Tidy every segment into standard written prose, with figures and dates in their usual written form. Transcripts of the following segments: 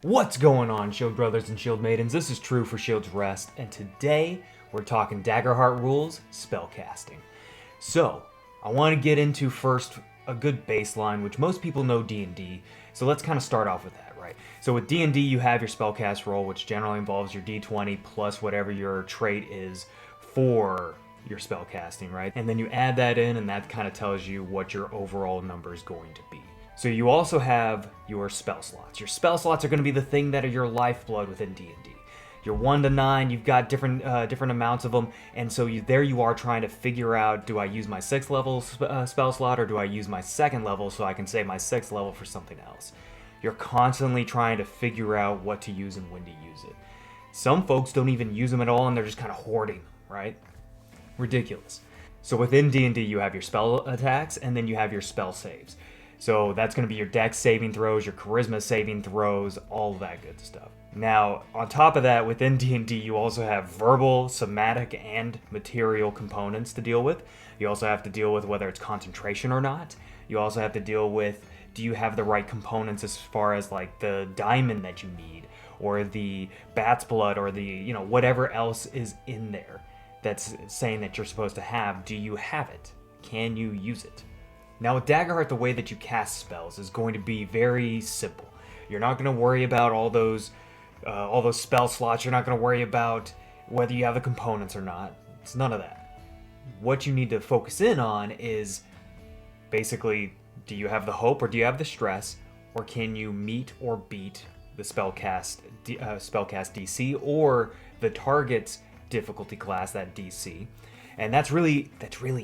What's going on, Shield Brothers and Shield Maidens? This is True for Shield's Rest, and today we're talking Daggerheart rules, spellcasting. So, I want to get into first a good baseline, which most people know D&D, so let's kind of start off with that, right? So with D&D, you have your spellcast roll, which generally involves your D20 plus whatever your trait is for your spellcasting, right? And then you add that in, and that kind of tells you what your overall number is going to be. So you also have your spell slots. Your spell slots are going to be the thing that are your lifeblood within D&D. You're 1 to 9, you've got different amounts of them, and so there you are trying to figure out, do I use my 6th level spell slot or do I use my 2nd level so I can save my 6th level for something else? You're constantly trying to figure out what to use and when to use it. Some folks don't even use them at all and they're just kind of hoarding, right? Ridiculous. So within D&D you have your spell attacks and then you have your spell saves. So that's going to be your dex saving throws, your charisma saving throws, all of that good stuff. Now, on top of that, within D&D, you also have verbal, somatic, and material components to deal with. You also have to deal with whether it's concentration or not. You also have to deal with, do you have the right components as far as like the diamond that you need, or the bat's blood, or the, whatever else is in there that's saying that you're supposed to have. Do you have it? Can you use it? Now with Daggerheart, the way that you cast spells is going to be very simple. You're not going to worry about all those spell slots. You're not going to worry about whether you have the components or not. It's none of that. What you need to focus in on is basically, do you have the hope or do you have the stress, or can you meet or beat the spellcast DC or the target's difficulty class, that DC. And that's really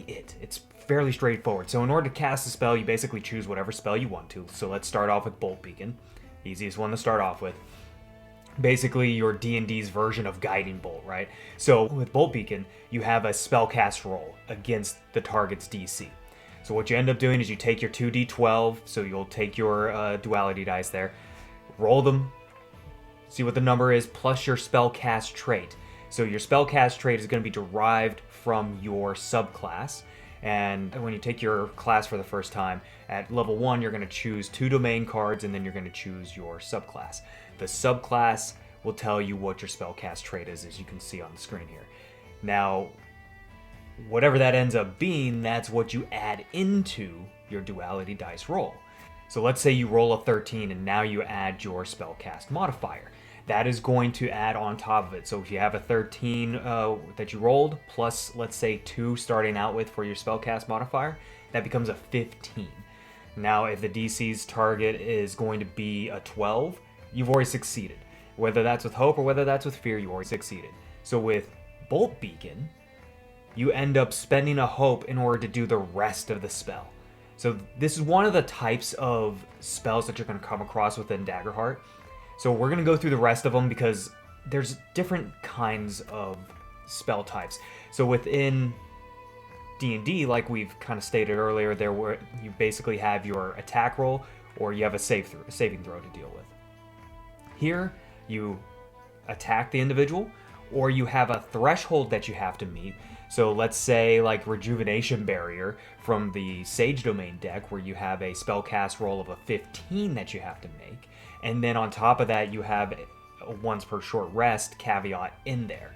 it. It's fairly straightforward. So in order to cast a spell, you basically choose whatever spell you want to. So let's start off with Bolt Beacon. Easiest one to start off with. Basically your D&D's version of Guiding Bolt, right? So with Bolt Beacon, you have a spellcast roll against the target's DC. So what you end up doing is you take your 2d12, so you'll take your duality dice there, roll them, see what the number is, plus your spellcast trait. So your spellcast trait is going to be derived from your subclass. And when you take your class for the first time, at level 1, you're going to choose 2 domain cards, and then you're going to choose your subclass. The subclass will tell you what your spellcast trait is, as you can see on the screen here. Now, whatever that ends up being, that's what you add into your duality dice roll. So let's say you roll a 13, and now you add your Spellcast Modifier. That is going to add on top of it. So if you have a 13 that you rolled, plus let's say 2 starting out with for your Spellcast Modifier, that becomes a 15. Now if the DC's target is going to be a 12, you've already succeeded. Whether that's with hope or whether that's with fear, you already succeeded. So with Bolt Beacon, you end up spending a hope in order to do the rest of the spell. So this is one of the types of spells that you're going to come across within Daggerheart. So we're going to go through the rest of them because there's different kinds of spell types. So within D&D, like we've kind of stated earlier, you basically have your attack roll or you have a saving throw to deal with. Here, you attack the individual or you have a threshold that you have to meet. So let's say like Rejuvenation Barrier from the Sage Domain deck where you have a spellcast roll of a 15 that you have to make. And then on top of that, you have a once per short rest caveat in there.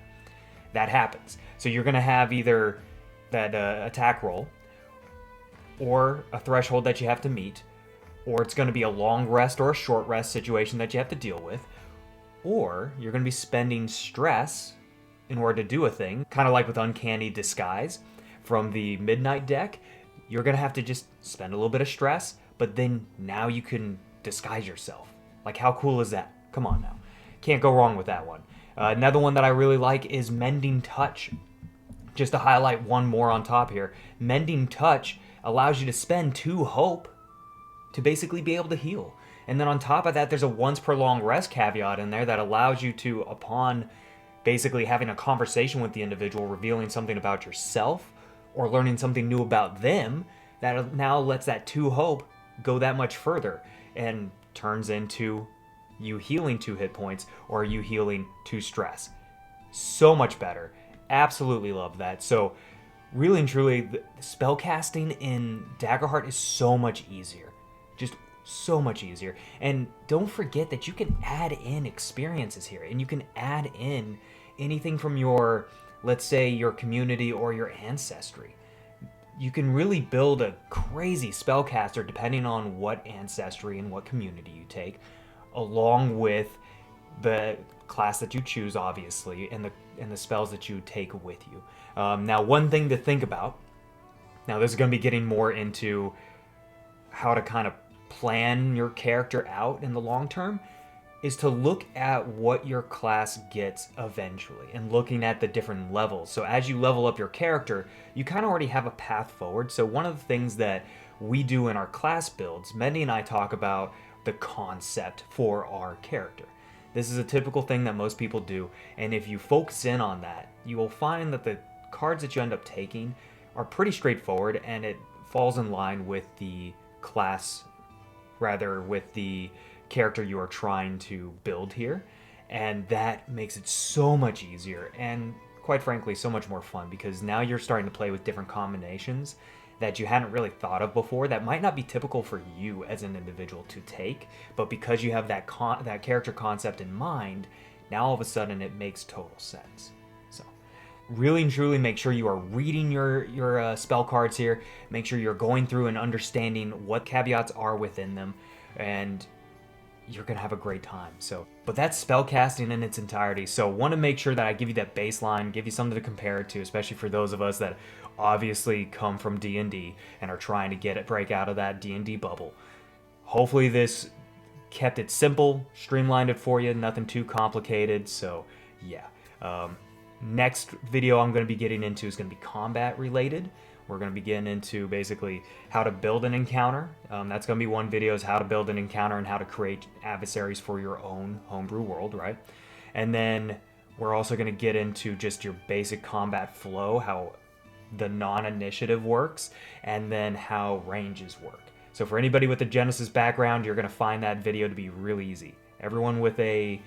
That happens. So you're going to have either that attack roll or a threshold that you have to meet, or it's going to be a long rest or a short rest situation that you have to deal with, or you're going to be spending stress in order to do a thing, kind of like with Uncanny Disguise from the Midnight deck. You're going to have to just spend a little bit of stress, but then now you can disguise yourself. Like, how cool is that? Come on now. Can't go wrong with that one. Another one that I really like is Mending Touch. Just to highlight one more on top here. Mending Touch allows you to spend 2 hope to basically be able to heal. And then on top of that, there's a once per long rest caveat in there that allows you to, upon basically having a conversation with the individual, revealing something about yourself or learning something new about them, that now lets that 2 hope go that much further and turns into you healing 2 hit points or you healing 2 stress. So much better. Absolutely love that. So really and truly, the spellcasting in Daggerheart is so much easier. Just so much easier. And don't forget that you can add in experiences here, and you can add in anything from your, let's say, your community or your ancestry. You can really build a crazy spellcaster depending on what ancestry and what community you take, along with the class that you choose, obviously, and the spells that you take with you. Now, one thing to think about. Now, this is going to be getting more into how to kind of plan your character out in the long term, is to look at what your class gets eventually and looking at the different levels. So as you level up your character, you kind of already have a path forward. So one of the things that we do in our class builds, Mendy and I talk about the concept for our character. This is a typical thing that most people do, and if you focus in on that, you will find that the cards that you end up taking are pretty straightforward, and it falls in line with the class, rather with the character you are trying to build here, and that makes it so much easier and, quite frankly, so much more fun, because now you're starting to play with different combinations that you hadn't really thought of before that might not be typical for you as an individual to take, but because you have that character concept in mind, now all of a sudden it makes total sense. So really and truly make sure you are reading your spell cards here. Make sure you're going through and understanding what caveats are within them, and you're gonna have a great time. So, but that's spellcasting in its entirety. So want to make sure that I give you that baseline, give you something to compare it to, especially for those of us that obviously come from D&D and are trying to break out of that D&D bubble. Hopefully this kept it simple, streamlined it for you, nothing too complicated. So yeah, next video I'm going to be getting into is going to be combat related. We're going to be getting into basically how to build an encounter. That's going to be one video, is how to build an encounter and how to create adversaries for your own homebrew world, right? And then we're also going to get into just your basic combat flow, how the non-initiative works, and then how ranges work. So for anybody with a Genesis background, you're going to find that video to be really easy. Everyone with a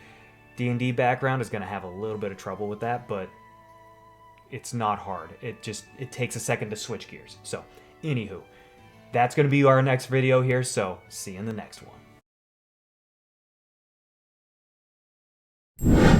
D&D background is going to have a little bit of trouble with that, but it's not hard. It takes a second to switch gears. So, anywho, that's going to be our next video here, so see you in the next one.